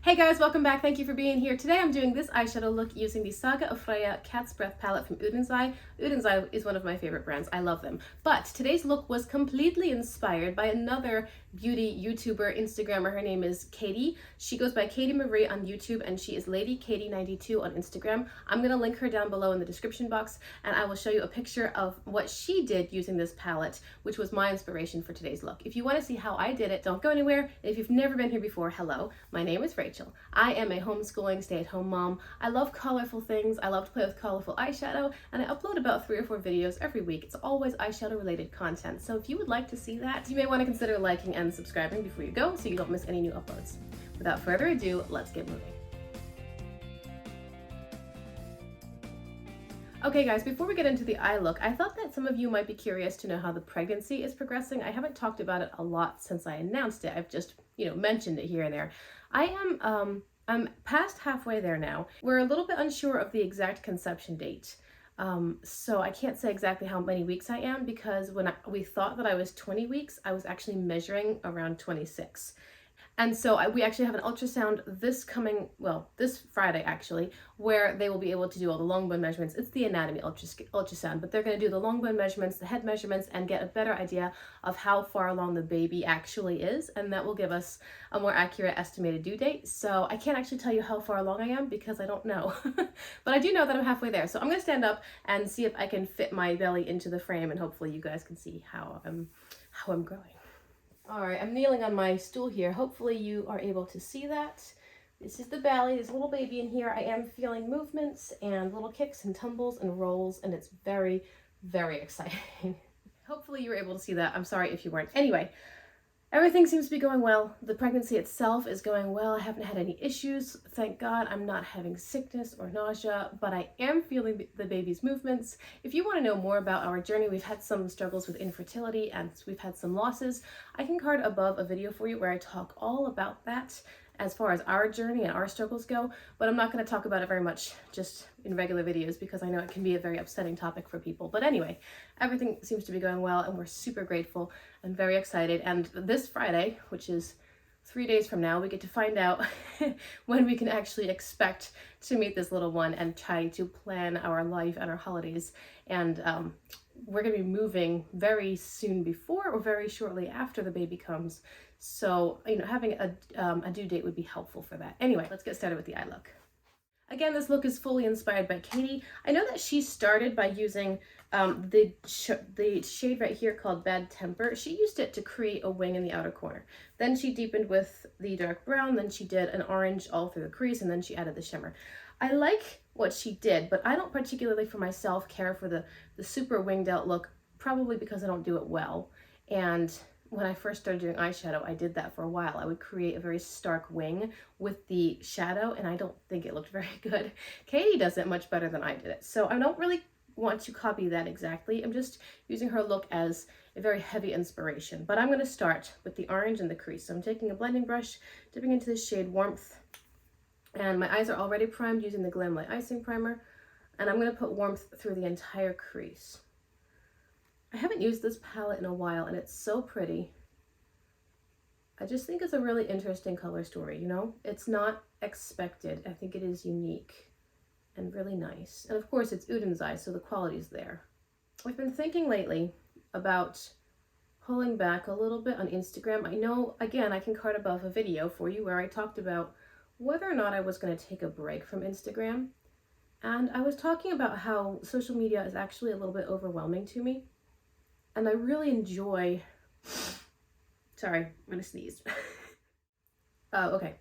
Hey guys, welcome back. Thank you for being here. Today I'm doing this eyeshadow look using the Saga of Freya Cat's Breath palette from Udensai. Udensai is one of my favorite brands. I love them. But today's look was completely inspired by another beauty YouTuber, Instagrammer. Her name is Katie. She goes by Katie Marie on YouTube and she is Lady Katie92 on Instagram. I'm going to link her down below in the description box and I will show you a picture of what she did using this palette, which was my inspiration for today's look. If you want to see how I did it, don't go anywhere. If you've never been here before, hello, my name is Rachel. I am a homeschooling stay-at-home mom. I love colorful things. I love to play with colorful eyeshadow, and I upload about 3 or 4 videos every week. It's always eyeshadow related content. So if you would like to see that, you may want to consider liking and subscribing before you go so you don't miss any new uploads. Without further ado, let's get moving. Okay guys, before we get into the eye look, I thought that some of you might be curious to know how the pregnancy is progressing. I haven't talked about it a lot since I announced it. I've just, mentioned it here and there. I'm past halfway there now. We're a little bit unsure of the exact conception date. So I can't say exactly how many weeks I am because when we thought that I was 20 weeks, I was actually measuring around 26. And so we actually have an ultrasound this Friday actually, where they will be able to do all the long bone measurements. It's the anatomy ultrasound, but they're going to do the long bone measurements, the head measurements, and get a better idea of how far along the baby actually is. And that will give us a more accurate estimated due date. So I can't actually tell you how far along I am because I don't know, but I do know that I'm halfway there. So I'm going to stand up and see if I can fit my belly into the frame and hopefully you guys can see how I'm growing. All right, I'm kneeling on my stool here. Hopefully you are able to see that. This is the belly. There's a little baby in here. I am feeling movements and little kicks and tumbles and rolls, and it's very, very exciting. Hopefully you were able to see that. I'm sorry if you weren't. Anyway, everything seems to be going well. The pregnancy itself is going well. I haven't had any issues. Thank God I'm not having sickness or nausea, but I am feeling the baby's movements. If you want to know more about our journey, we've had some struggles with infertility and we've had some losses. I can card above a video for you where I talk all about that as far as our journey and our struggles go, but I'm not going to talk about it very much just in regular videos because I know it can be a very upsetting topic for people. But anyway, everything seems to be going well and we're super grateful and very excited. And this Friday, which is 3 days from now, we get to find out when we can actually expect to meet this little one and try to plan our life and our holidays. And we're going to be moving very soon before or very shortly after the baby comes. So, having a due date would be helpful for that. Anyway, let's get started with the eye look. Again, this look is fully inspired by Katie. I know that she started by using the shade right here called Bad Temper. She used it to create a wing in the outer corner. Then she deepened with the dark brown, then she did an orange all through the crease, and then she added the shimmer. I like what she did, but I don't particularly for myself care for the super winged out look, probably because I don't do it well. And when I first started doing eyeshadow, I did that for a while. I would create a very stark wing with the shadow, and I don't think it looked very good. Katie does it much better than I did it. So I don't really want to copy that exactly. I'm just using her look as a very heavy inspiration. But I'm going to start with the orange and the crease. So I'm taking a blending brush, dipping into the shade Warmth, and my eyes are already primed using the Glam Light Icing Primer, and I'm going to put Warmth through the entire crease. I haven't used this palette in a while and it's so pretty. I just think it's a really interesting color story, It's not expected. I think it is unique and really nice. And of course it's Udensai, so the quality's there. I've been thinking lately about pulling back a little bit on Instagram. I know, again, I can card above a video for you where I talked about whether or not I was going to take a break from Instagram. And I was talking about how social media is actually a little bit overwhelming to me. And I really enjoy, sorry, I'm gonna sneeze. Okay.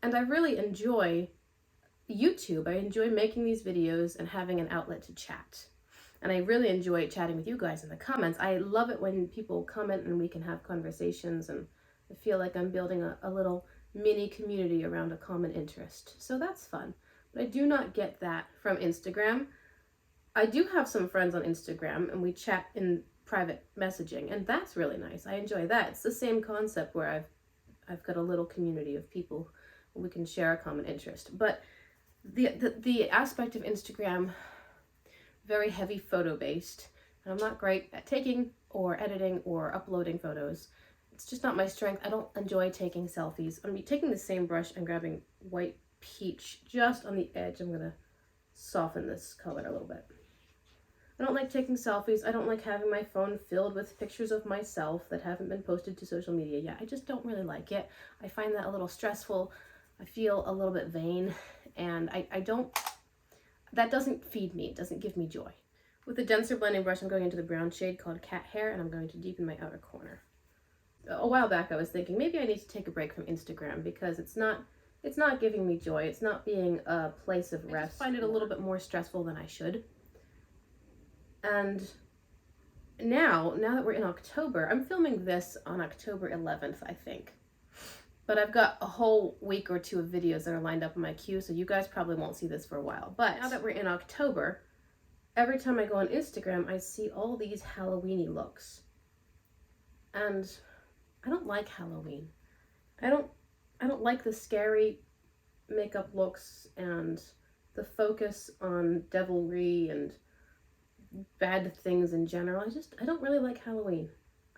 And I really enjoy YouTube. I enjoy making these videos and having an outlet to chat. And I really enjoy chatting with you guys in the comments. I love it when people comment and we can have conversations, and I feel like I'm building a little mini community around a common interest. So that's fun. But I do not get that from Instagram. I do have some friends on Instagram and we chat in private messaging, and that's really nice. I enjoy that. It's the same concept where I've got a little community of people where we can share a common interest. But the aspect of Instagram, very heavy photo based, and I'm not great at taking or editing or uploading photos. It's just not my strength. I don't enjoy taking selfies. I'm taking the same brush and grabbing white peach just on the edge. I'm gonna soften this color a little bit. I don't like taking selfies. I don't like having my phone filled with pictures of myself that haven't been posted to social media yet. I just don't really like it. I find that a little stressful. I feel a little bit vain, and I don't, that doesn't feed me. It doesn't give me joy. With the denser blending brush, I'm going into the brown shade called Cat Hair, and I'm going to deepen my outer corner. A while back, I was thinking maybe I need to take a break from Instagram because it's not giving me joy. It's not being a place of rest. I just find it a little bit more stressful than I should. And now that we're in October, I'm filming this on October 11th, I think. But I've got a whole week or two of videos that are lined up in my queue, so you guys probably won't see this for a while. But now that we're in October, every time I go on Instagram, I see all these Halloween-y looks. And I don't like Halloween. I don't like the scary makeup looks and the focus on devilry and bad things in general. I don't really like Halloween.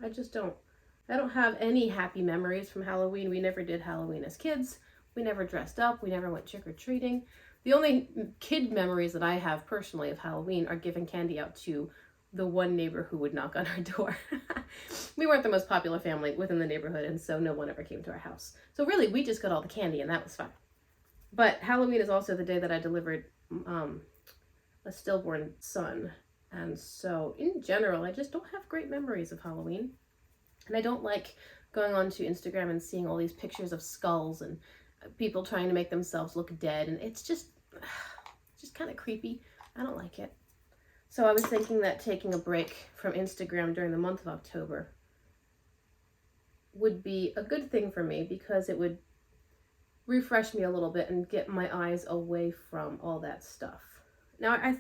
I just don't. I don't have any happy memories from Halloween. We never did Halloween as kids. We never dressed up. We never went trick-or-treating. The only kid memories that I have personally of Halloween are giving candy out to the one neighbor who would knock on our door. We weren't the most popular family within the neighborhood, and so no one ever came to our house. So really, we just got all the candy, and that was fun. But Halloween is also the day that I delivered a stillborn son. And so, in general, I just don't have great memories of Halloween. And I don't like going onto Instagram and seeing all these pictures of skulls and people trying to make themselves look dead. And it's just kind of creepy. I don't like it. So I was thinking that taking a break from Instagram during the month of October would be a good thing for me because it would refresh me a little bit and get my eyes away from all that stuff. Now, I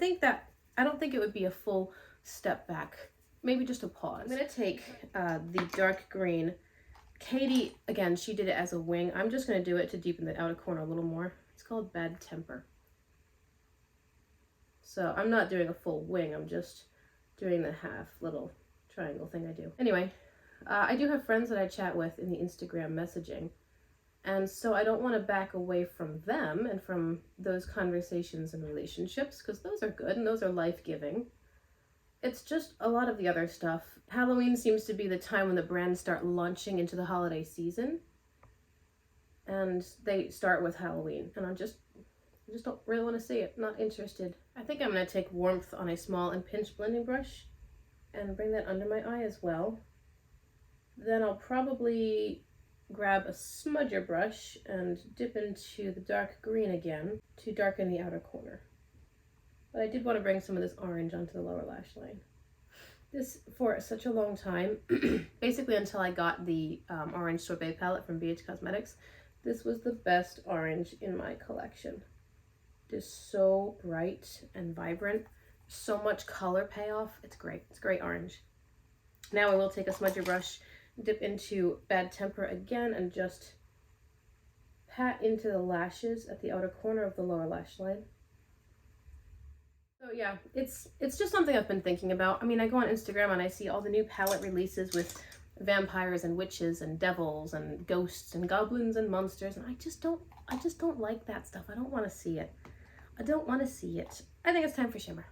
don't think it would be a full step back, maybe just a pause. I'm going to take the dark green. Katie, again, she did it as a wing. I'm just going to do it to deepen the outer corner a little more. It's called Bad Temper. So I'm not doing a full wing, I'm just doing the half little triangle thing I do. Anyway, I do have friends that I chat with in the Instagram messaging, and so I don't want to back away from them and from those conversations and relationships, because those are good and those are life-giving. It's just a lot of the other stuff. Halloween seems to be the time when the brands start launching into the holiday season, and they start with Halloween, and I just don't really want to see it. Not interested. I think I'm going to take Warmth on a small and pinch blending brush and bring that under my eye as well. Then I'll probably grab a smudger brush and dip into the dark green again to darken the outer corner. But I did want to bring some of this orange onto the lower lash line. This, for such a long time, basically until I got the orange Sorbet palette from BH Cosmetics, this was the best orange in my collection. It is so bright and vibrant, so much color payoff. It's great. It's great orange. Now I will take a smudger brush, dip into Bad Temper again, and just pat into the lashes at the outer corner of the lower lash line. So yeah, it's just something I've been thinking about. I mean, I go on Instagram and I see all the new palette releases with vampires and witches and devils and ghosts and goblins and monsters, and I just don't like that stuff. I don't want to see it. I don't want to see it. I think it's time for shimmer.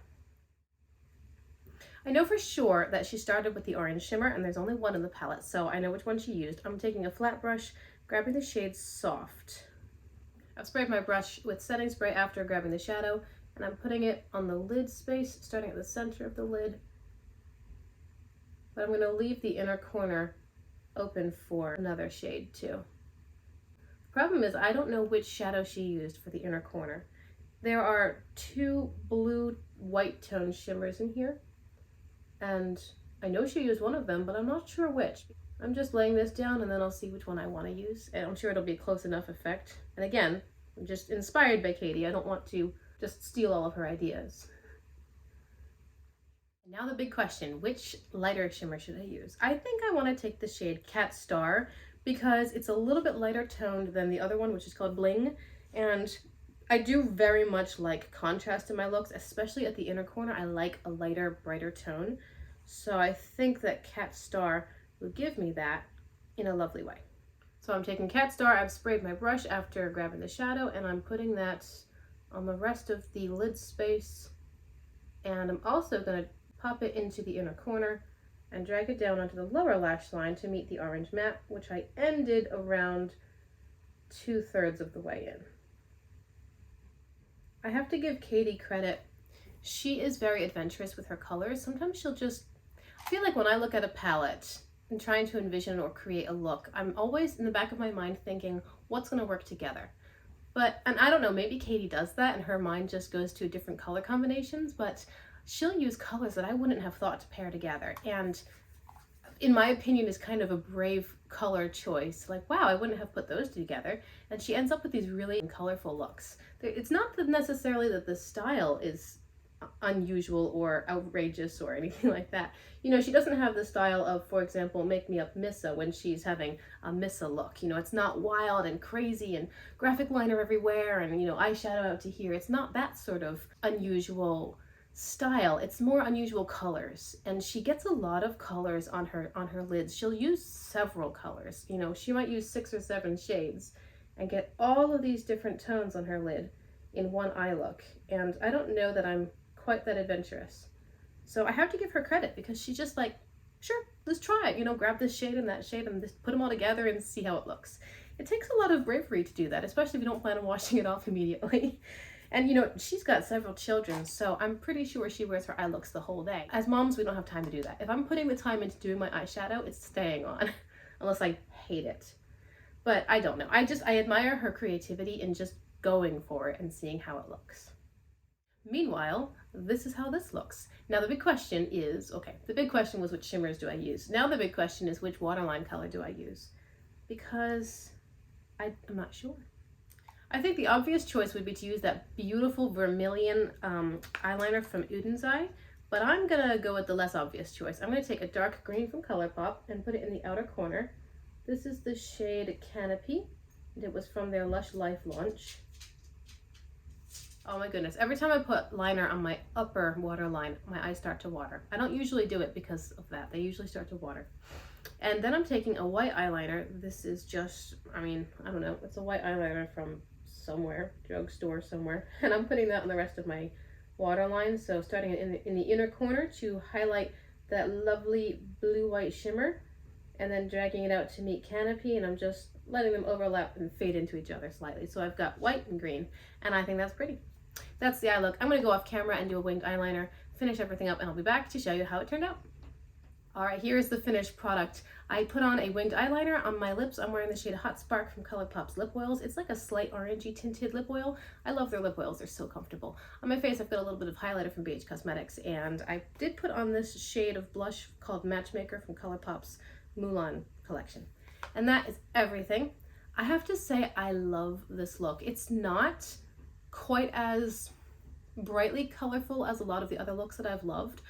I know for sure that she started with the orange shimmer, and there's only one in the palette, so I know which one she used. I'm taking a flat brush, grabbing the shade Soft. I've sprayed my brush with setting spray after grabbing the shadow, and I'm putting it on the lid space, starting at the center of the lid. But I'm going to leave the inner corner open for another shade too. The problem is I don't know which shadow she used for the inner corner. There are two blue white tone shimmers in here, and I know she used one of them, but I'm not sure which. I'm just laying this down and then I'll see which one I want to use, and I'm sure it'll be a close enough effect. And again, I'm just inspired by Katie. I don't want to just steal all of her ideas. And now the big question, which lighter shimmer should I use? I think I want to take the shade Cat Star because it's a little bit lighter toned than the other one, which is called Bling, and I do very much like contrast in my looks, especially at the inner corner. I like a lighter, brighter tone. So I think that Cat Star will give me that. in a lovely way. So I'm taking Cat Star, I've sprayed my brush after grabbing the shadow, and I'm putting that on the rest of the lid space. And I'm also going to pop it into the inner corner and drag it down onto the lower lash line to meet the orange matte, which I ended around 2/3 of the way in. I have to give Katie credit. She is very adventurous with her colors. Sometimes she'll just, I feel like when I look at a palette and trying to envision or create a look, I'm always in the back of my mind thinking, what's going to work together? And I don't know, maybe Katie does that and her mind just goes to different color combinations, but she'll use colors that I wouldn't have thought to pair together. And in my opinion, is kind of a brave color choice. Like, wow, I wouldn't have put those together. And she ends up with these really colorful looks. It's not necessarily that the style is unusual or outrageous or anything like that. You know, she doesn't have the style of, for example, Make Me Up Missa when she's having a Missa look. You know, it's not wild and crazy and graphic liner everywhere and, you know, eyeshadow out to here. It's not that sort of unusual style. It's more unusual colors, and she gets a lot of colors on her lids. She'll use several colors. You know, she might use 6 or 7 shades and get all of these different tones on her lid in one eye look. And I don't know that I'm quite that adventurous. So I have to give her credit because she's just like, sure, let's try it. You know, grab this shade and that shade and just put them all together and see how it looks. It takes a lot of bravery to do that, especially if you don't plan on washing it off immediately. And you know, she's got several children, so I'm pretty sure she wears her eye looks the whole day. As moms, we don't have time to do that. If I'm putting the time into doing my eyeshadow, it's staying on, unless I hate it. But I don't know. I admire her creativity in just going for it and seeing how it looks. Meanwhile, this is how this looks. Now the big question is, okay, the big question was which shimmers do I use? Now the big question is which waterline color do I use? Because I'm not sure. I think the obvious choice would be to use that beautiful vermilion eyeliner from Eye, but I'm gonna go with the less obvious choice. I'm gonna take a dark green from ColourPop and put it in the outer corner. This is the shade Canopy. It was from their Lush Life launch. Oh my goodness, every time I put liner on my upper waterline, my eyes start to water. I don't usually do it because of that. They usually start to water. And then I'm taking a white eyeliner. This is just, I don't know, it's a white eyeliner from somewhere, drugstore somewhere, and I'm putting that on the rest of my waterline. So starting in the inner corner to highlight that lovely blue-white shimmer, and then dragging it out to meet Canopy, and I'm just letting them overlap and fade into each other slightly. So I've got white and green, and I think that's pretty. That's the eye look. I'm going to go off camera and do a winged eyeliner, finish everything up, and I'll be back to show you how it turned out. Alright, here's the finished product. I put on a winged eyeliner on my lips. I'm wearing the shade Hot Spark from ColourPop's lip oils. It's like a slight orangey tinted lip oil. I love their lip oils, they're so comfortable. On my face I've got a little bit of highlighter from BH Cosmetics, and I did put on this shade of blush called Matchmaker from ColourPop's Mulan collection. And that is everything. I have to say I love this look. It's not quite as brightly colorful as a lot of the other looks that I've loved,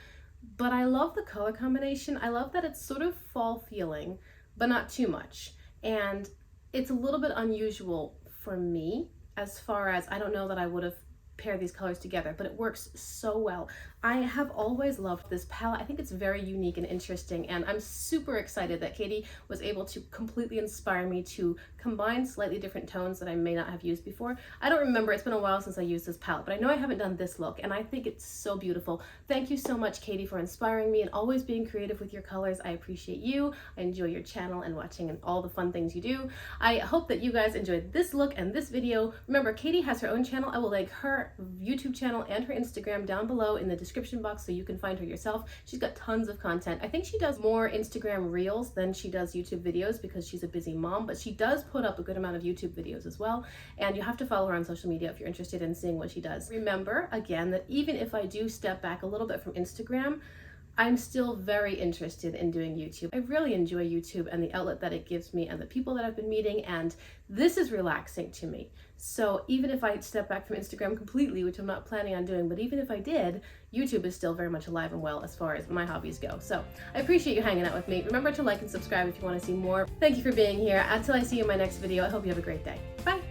but I love the color combination. I love that it's sort of fall feeling, but not too much. And it's a little bit unusual for me, as far as I don't know that I would have paired these colors together, but it works so well. I have always loved this palette. I think it's very unique and interesting, and I'm super excited that Katie was able to completely inspire me to combine slightly different tones that I may not have used before. I don't remember, it's been a while since I used this palette, but I know I haven't done this look, and I think it's so beautiful. Thank you so much, Katie, for inspiring me and always being creative with your colors. I appreciate you. I enjoy your channel and watching and all the fun things you do. I hope that you guys enjoyed this look and this video. Remember, Katie has her own channel. I will link her YouTube channel and her Instagram down below in the description box so you can find her yourself. She's got tons of content. I think she does more Instagram reels than she does YouTube videos because she's a busy mom, but she does put up a good amount of YouTube videos as well, and you have to follow her on social media if you're interested in seeing what she does. Remember, again, that even if I do step back a little bit from Instagram, I'm still very interested in doing YouTube. I really enjoy YouTube and the outlet that it gives me and the people that I've been meeting, and this is relaxing to me. So even if I step back from Instagram completely, which I'm not planning on doing, but even if I did, YouTube is still very much alive and well as far as my hobbies go. So I appreciate you hanging out with me. Remember to like and subscribe if you want to see more. Thank you for being here. Until I see you in my next video, I hope you have a great day. Bye!